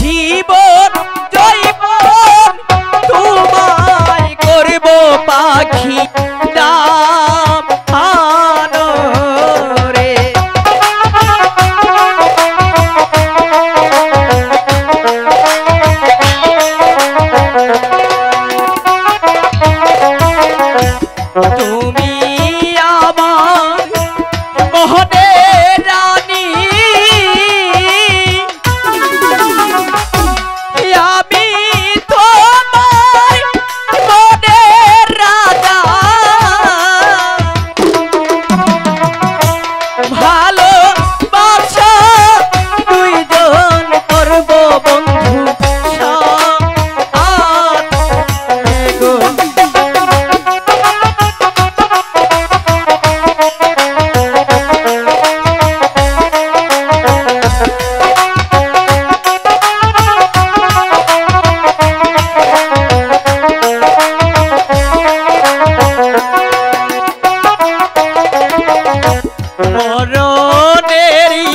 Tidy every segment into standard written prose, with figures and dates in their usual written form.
জীবন জৈবন তোমায় করব পাখি দাম আনরে। তুমি আমার মোহনের রানী, আমি তোমার মনের রাজা। ভালোবাসা দুইজন করব বন্ধু সাথ গো। মরণেরই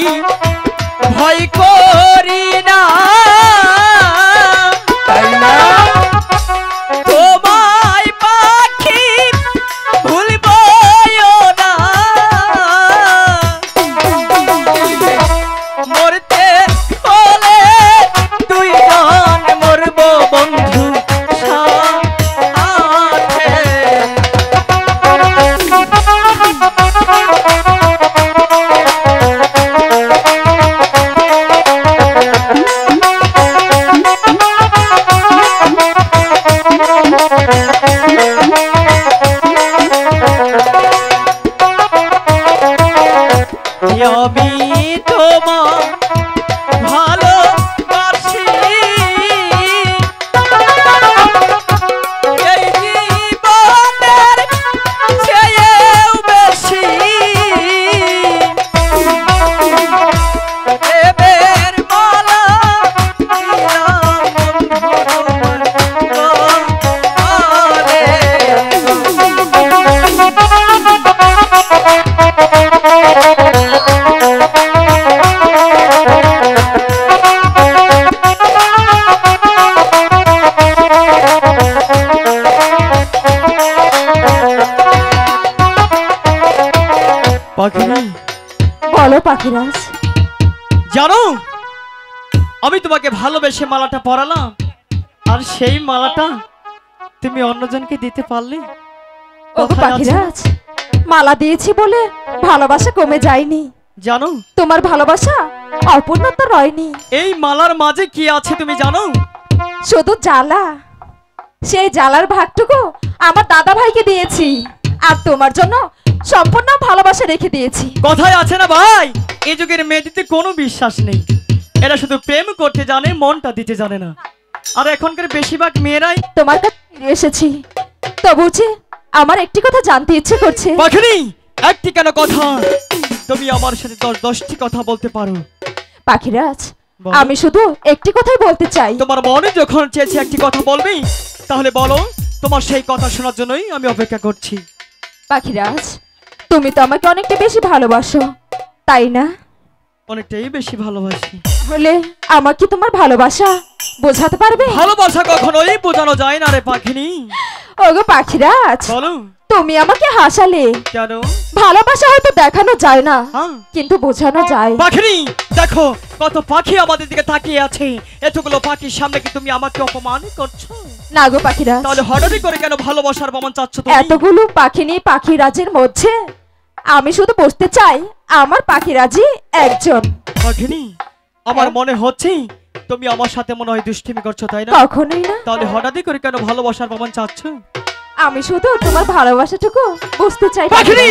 ভয় করি না, তাই না? তোমায় পাখি ভুলব না, মরতে হলে দুইজন মরব বন্ধু সাথে। আমি তোমার ভালোবাসি, এই জীবনের চেয়েও বেশি। প্রেমের মালা দিলাম বন্ধু তোমার গলে। পাখিনি, বলো পাখিরাজ। জানো আমি তোমাকে ভালোবেসে মালাটা পরালাম, আর সেই মালাটা তুমি অন্যজনকে দিতে পারলে। ওগো পাখিরাজ, মালা দিয়েছি বলে ভালোবাসা কমে যায়নি। জানো তোমার ভালোবাসা অপূর্ণতা রয়নি। এই মালার মাঝে কি আছে তুমি জানো? শুধু জ্বালা। সেই জ্বালার ভাগটুকু আমার দাদা ভাইকে দিয়েছি, আর তোমার জন্য সম্পূর্ণ ভালোবাসা রেখে দিয়েছি। কথায় আছে না ভাই, এই যুগের মেয়েটিতে কোনো বিশ্বাস নেই, এরা শুধু প্রেম করতে জানে, মনটা দিতে জানে না। আর এখনকার বেশিরভাগ মেয়েরাই তোমার কাছে ফিরে এসেছি, তবু যে আমার একটি কথা জানতে ইচ্ছে করছে। পাখিনি, একটি কেন কথা, তুমি আমার সাথে 10টি কথা বলতে পারো। পাখিরাজ, বলো। আমি শুধু একটি কথাই বলতে চাই। তোমার মনে যখন চেয়েছে একটি কথা বলবি, তাহলে বলো, তোমার সেই কথা শোনার জন্যই আমি অপেক্ষা করছি। পাখিরাজ, তুমি তো আমাকে অনেকটা বেশি ভালোবাসো, তাই না? অনেকটাই বেশি ভালোবাসি। হলে আমাকে তোমার ভালোবাসা বোঝাতে পারবে? ভালোবাসা কখনোই বোঝানো যায় না রে পাখিনি। ওগো পাখিরাজ, বলো। তুমি আমাকে হাসালে। কেন? ভালোবাসা হয়তো দেখানো যায় না, হ্যাঁ, কিন্তু বোঝানো যায়। পাখিনি, দেখো কত পাখি আমাদের দিকে তাকিয়ে আছে, এতগুলো পাখির সামনে কি তুমি আমাকে অপমান করছো? না গো পাখিরাজ, তাহলে হঠাৎই করে কেন ভালোবাসার প্রমাণ চাচ্ছ তুমি? এতগুলো পাখি নিয়ে পাখিরাজের মধ্যে আমি শুধু বসতে চাই আমার পাখিরাজই একজন। পাখিনি, আমার মনে হচ্ছে তুমি আমার সাথে মনে হয় দুষ্টিমি করছো, তাই না? কখনোই না। তাহলে হঠাৎই করে কেন ভালোবাসার প্রমাণ চাচ্ছ? আমি শুধু তোমার ভালোবাসাটুকু বুঝতে চাই পাখিনি।